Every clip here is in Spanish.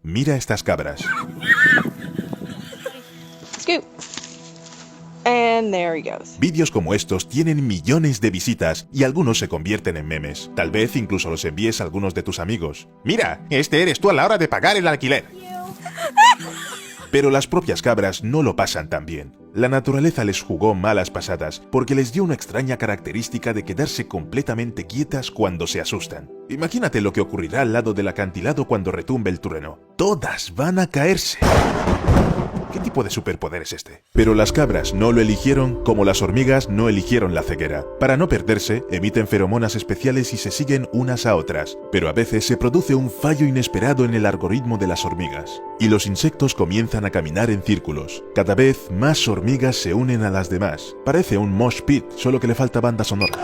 Mira estas cabras. Scoop. And there he goes. Vídeos como estos tienen millones de visitas y algunos se convierten en memes. Tal vez incluso los envíes a algunos de tus amigos. Mira, este eres tú a la hora de pagar el alquiler. Pero las propias cabras no lo pasan tan bien. La naturaleza les jugó malas pasadas porque les dio una extraña característica de quedarse completamente quietas cuando se asustan. Imagínate lo que ocurrirá al lado del acantilado cuando retumbe el trueno. Todas van a caerse. ¿Qué tipo de superpoder es este? Pero las cabras no lo eligieron como las hormigas no eligieron la ceguera. Para no perderse, emiten feromonas especiales y se siguen unas a otras. Pero a veces se produce un fallo inesperado en el algoritmo de las hormigas. Y los insectos comienzan a caminar en círculos. Cada vez más hormigas se unen a las demás. Parece un mosh pit, solo que le falta banda sonora.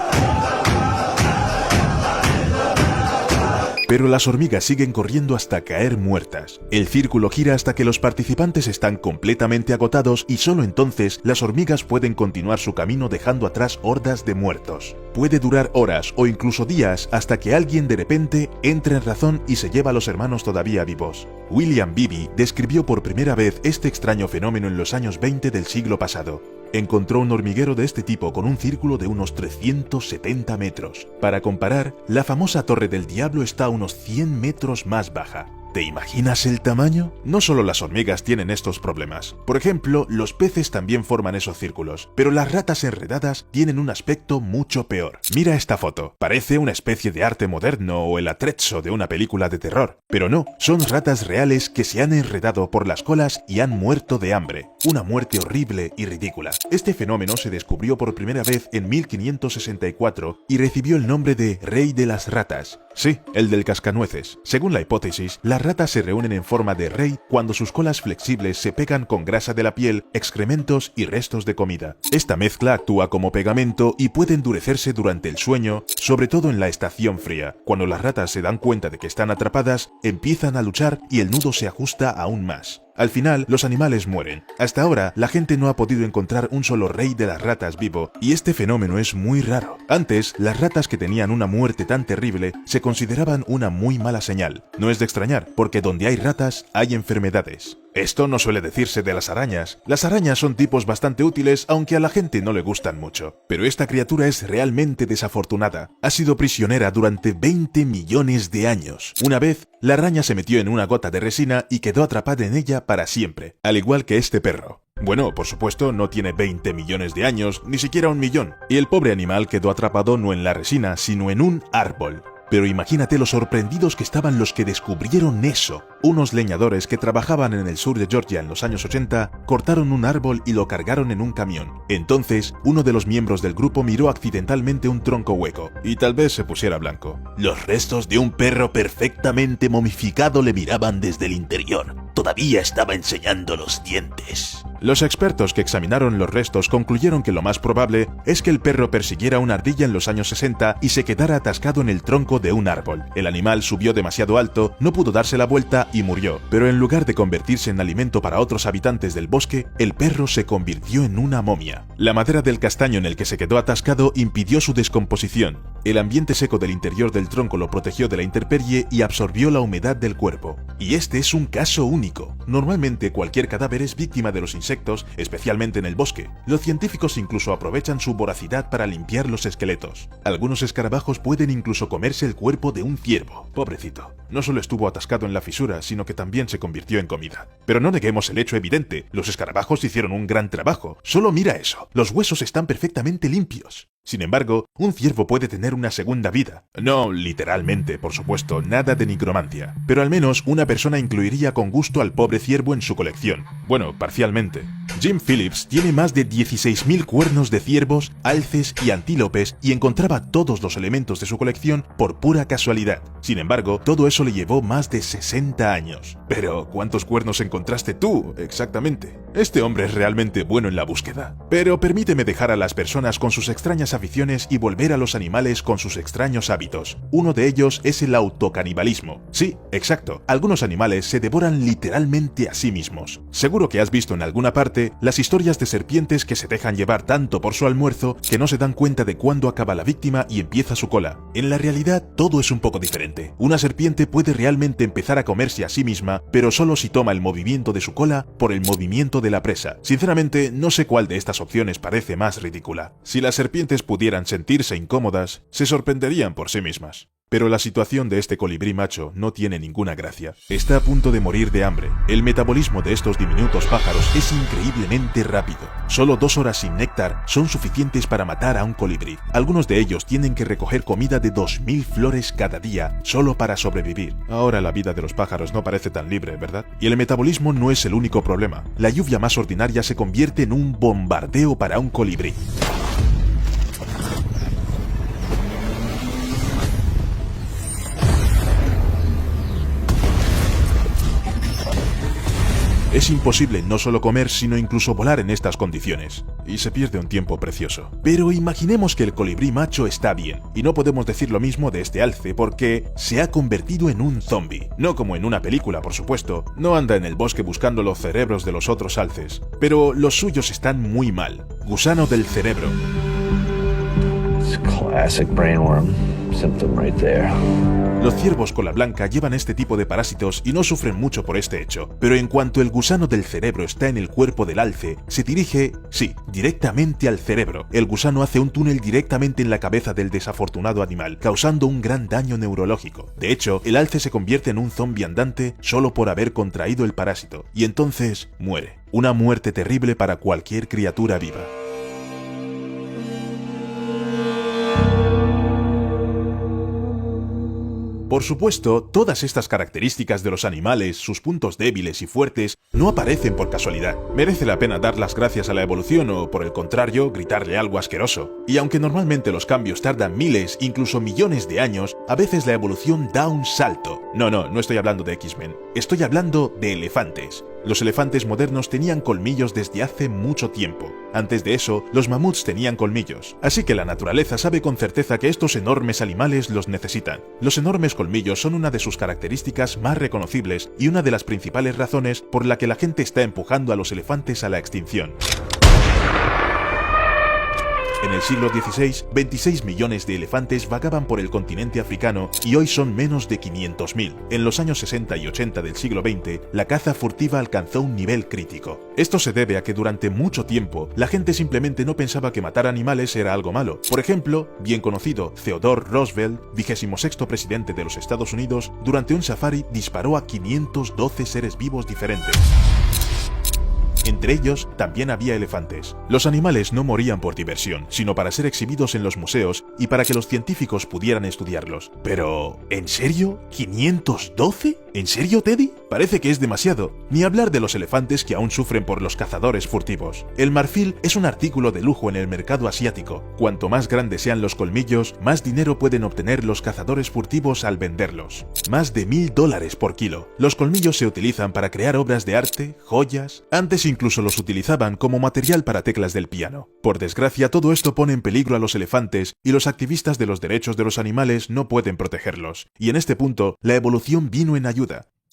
Pero las hormigas siguen corriendo hasta caer muertas. El círculo gira hasta que los participantes están completamente agotados y solo entonces las hormigas pueden continuar su camino dejando atrás hordas de muertos. Puede durar horas o incluso días hasta que alguien de repente entre en razón y se lleva a los hermanos todavía vivos. William Beebe describió por primera vez este extraño fenómeno en los años 20 del siglo pasado. Encontró un hormiguero de este tipo con un círculo de unos 370 metros. Para comparar, la famosa Torre del Diablo está a unos 100 metros más baja. ¿Te imaginas el tamaño? No solo las hormigas tienen estos problemas. Por ejemplo, los peces también forman esos círculos, pero las ratas enredadas tienen un aspecto mucho peor. Mira esta foto. Parece una especie de arte moderno o el atrezzo de una película de terror. Pero no, son ratas reales que se han enredado por las colas y han muerto de hambre. Una muerte horrible y ridícula. Este fenómeno se descubrió por primera vez en 1564 y recibió el nombre de Rey de las Ratas. Sí, el del cascanueces. Según la hipótesis, las ratas se reúnen en forma de rey cuando sus colas flexibles se pegan con grasa de la piel, excrementos y restos de comida. Esta mezcla actúa como pegamento y puede endurecerse durante el sueño, sobre todo en la estación fría. Cuando las ratas se dan cuenta de que están atrapadas, empiezan a luchar y el nudo se ajusta aún más. Al final, los animales mueren. Hasta ahora, la gente no ha podido encontrar un solo rey de las ratas vivo, y este fenómeno es muy raro. Antes, las ratas que tenían una muerte tan terrible se consideraban una muy mala señal. No es de extrañar, porque donde hay ratas, hay enfermedades. Esto no suele decirse de las arañas. Las arañas son tipos bastante útiles, aunque a la gente no le gustan mucho. Pero esta criatura es realmente desafortunada. Ha sido prisionera durante 20 millones de años. Una vez, la araña se metió en una gota de resina y quedó atrapada en ella para siempre, al igual que este perro. Bueno, por supuesto, no tiene 20 millones de años, ni siquiera 1 millón. Y el pobre animal quedó atrapado no en la resina, sino en un árbol. Pero imagínate lo sorprendidos que estaban los que descubrieron eso. Unos leñadores que trabajaban en el sur de Georgia en los años 80 cortaron un árbol y lo cargaron en un camión. Entonces, uno de los miembros del grupo miró accidentalmente un tronco hueco, y tal vez se pusiera blanco. Los restos de un perro perfectamente momificado le miraban desde el interior. Todavía estaba enseñando los dientes. Los expertos que examinaron los restos concluyeron que lo más probable es que el perro persiguiera una ardilla en los años 60 y se quedara atascado en el tronco de un árbol. El animal subió demasiado alto, no pudo darse la vuelta y murió. Pero en lugar de convertirse en alimento para otros habitantes del bosque, el perro se convirtió en una momia. La madera del castaño en el que se quedó atascado impidió su descomposición. El ambiente seco del interior del tronco lo protegió de la intemperie y absorbió la humedad del cuerpo. Y este es un caso único. Normalmente cualquier cadáver es víctima de los insectos, especialmente en el bosque. Los científicos incluso aprovechan su voracidad para limpiar los esqueletos. Algunos escarabajos pueden incluso comerse el cuerpo de un ciervo. Pobrecito. No solo estuvo atascado en la fisura, sino que también se convirtió en comida. Pero no neguemos el hecho evidente. Los escarabajos hicieron un gran trabajo. Solo mira eso. Los huesos están perfectamente limpios. Sin embargo, un ciervo puede tener una segunda vida. No literalmente, por supuesto, nada de nigromancia. Pero al menos una persona incluiría con gusto al pobre ciervo en su colección. Bueno, parcialmente. Jim Phillips tiene más de 16.000 cuernos de ciervos, alces y antílopes y encontraba todos los elementos de su colección por pura casualidad. Sin embargo, todo eso le llevó más de 60 años. Pero, ¿cuántos cuernos encontraste tú, exactamente? Este hombre es realmente bueno en la búsqueda. Pero permíteme dejar a las personas con sus extrañas aficiones y volver a los animales con sus extraños hábitos. Uno de ellos es el autocanibalismo. Sí, exacto. Algunos animales se devoran literalmente a sí mismos. Seguro que has visto en alguna parte las historias de serpientes que se dejan llevar tanto por su almuerzo que no se dan cuenta de cuándo acaba la víctima y empieza su cola. En la realidad, todo es un poco diferente. Una serpiente puede realmente empezar a comerse a sí misma, pero solo si toma el movimiento de su cola por el movimiento de la presa. Sinceramente, no sé cuál de estas opciones parece más ridícula. Si las serpientes pudieran sentirse incómodas, se sorprenderían por sí mismas. Pero la situación de este colibrí macho no tiene ninguna gracia. Está a punto de morir de hambre. El metabolismo de estos diminutos pájaros es increíblemente rápido. Solo 2 horas sin néctar son suficientes para matar a un colibrí. Algunos de ellos tienen que recoger comida de 2000 flores cada día solo para sobrevivir. Ahora la vida de los pájaros no parece tan libre, ¿verdad? Y el metabolismo no es el único problema. La lluvia más ordinaria se convierte en un bombardeo para un colibrí. Es imposible no solo comer, sino incluso volar en estas condiciones, y se pierde un tiempo precioso. Pero imaginemos que el colibrí macho está bien, y no podemos decir lo mismo de este alce porque se ha convertido en un zombie. No como en una película, por supuesto, no anda en el bosque buscando los cerebros de los otros alces, pero los suyos están muy mal. Gusano del cerebro. It's classic brainworm symptom right there. Los ciervos cola blanca llevan este tipo de parásitos y no sufren mucho por este hecho, pero en cuanto el gusano del cerebro está en el cuerpo del alce, se dirige, sí, directamente al cerebro. El gusano hace un túnel directamente en la cabeza del desafortunado animal, causando un gran daño neurológico. De hecho, el alce se convierte en un zombie andante solo por haber contraído el parásito, y entonces muere. Una muerte terrible para cualquier criatura viva. Por supuesto, todas estas características de los animales, sus puntos débiles y fuertes, no aparecen por casualidad. Merece la pena dar las gracias a la evolución o, por el contrario, gritarle algo asqueroso. Y aunque normalmente los cambios tardan miles, incluso millones de años, a veces la evolución da un salto. No estoy hablando de X-Men. Estoy hablando de elefantes. Los elefantes modernos tenían colmillos desde hace mucho tiempo. Antes de eso, los mamuts tenían colmillos. Así que la naturaleza sabe con certeza que estos enormes animales los necesitan. Los enormes colmillos son una de sus características más reconocibles y una de las principales razones por la que la gente está empujando a los elefantes a la extinción. En el siglo XVI, 26 millones de elefantes vagaban por el continente africano y hoy son menos de 500.000. En los años 60 y 80 del siglo XX, la caza furtiva alcanzó un nivel crítico. Esto se debe a que durante mucho tiempo, la gente simplemente no pensaba que matar animales era algo malo. Por ejemplo, bien conocido, Theodore Roosevelt, 26º presidente de los Estados Unidos, durante un safari disparó a 512 seres vivos diferentes. Entre ellos, también había elefantes. Los animales no morían por diversión, sino para ser exhibidos en los museos y para que los científicos pudieran estudiarlos. Pero, ¿en serio? ¿512? ¿En serio, Teddy? Parece que es demasiado. Ni hablar de los elefantes que aún sufren por los cazadores furtivos. El marfil es un artículo de lujo en el mercado asiático. Cuanto más grandes sean los colmillos, más dinero pueden obtener los cazadores furtivos al venderlos. Más de $1000 por kilo. Los colmillos se utilizan para crear obras de arte, joyas. Antes incluso los utilizaban como material para teclas del piano. Por desgracia, todo esto pone en peligro a los elefantes y los activistas de los derechos de los animales no pueden protegerlos. Y en este punto, la evolución vino en ayuda.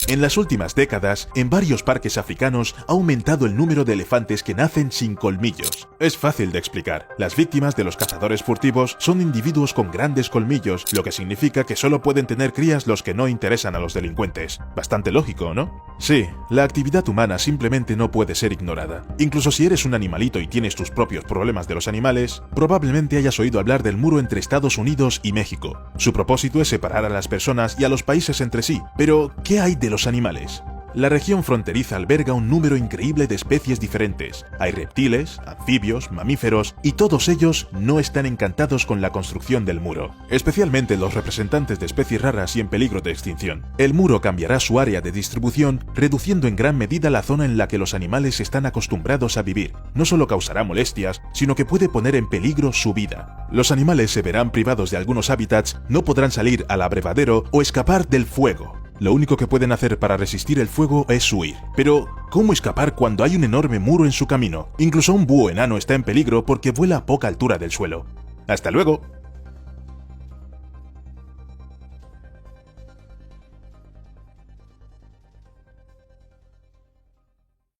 En las últimas décadas, en varios parques africanos ha aumentado el número de elefantes que nacen sin colmillos. Es fácil de explicar. Las víctimas de los cazadores furtivos son individuos con grandes colmillos, lo que significa que solo pueden tener crías los que no interesan a los delincuentes. Bastante lógico, ¿no? Sí, la actividad humana simplemente no puede ser ignorada. Incluso si eres un animalito y tienes tus propios problemas de los animales, probablemente hayas oído hablar del muro entre Estados Unidos y México. Su propósito es separar a las personas y a los países entre sí. Pero, ¿qué hay de los animales? La región fronteriza alberga un número increíble de especies diferentes. Hay reptiles, anfibios, mamíferos, y todos ellos no están encantados con la construcción del muro, especialmente los representantes de especies raras y en peligro de extinción. El muro cambiará su área de distribución, reduciendo en gran medida la zona en la que los animales están acostumbrados a vivir. No solo causará molestias, sino que puede poner en peligro su vida. Los animales se verán privados de algunos hábitats, no podrán salir al abrevadero o escapar del fuego. Lo único que pueden hacer para resistir el fuego es huir. Pero, ¿cómo escapar cuando hay un enorme muro en su camino? Incluso un búho enano está en peligro porque vuela a poca altura del suelo. ¡Hasta luego!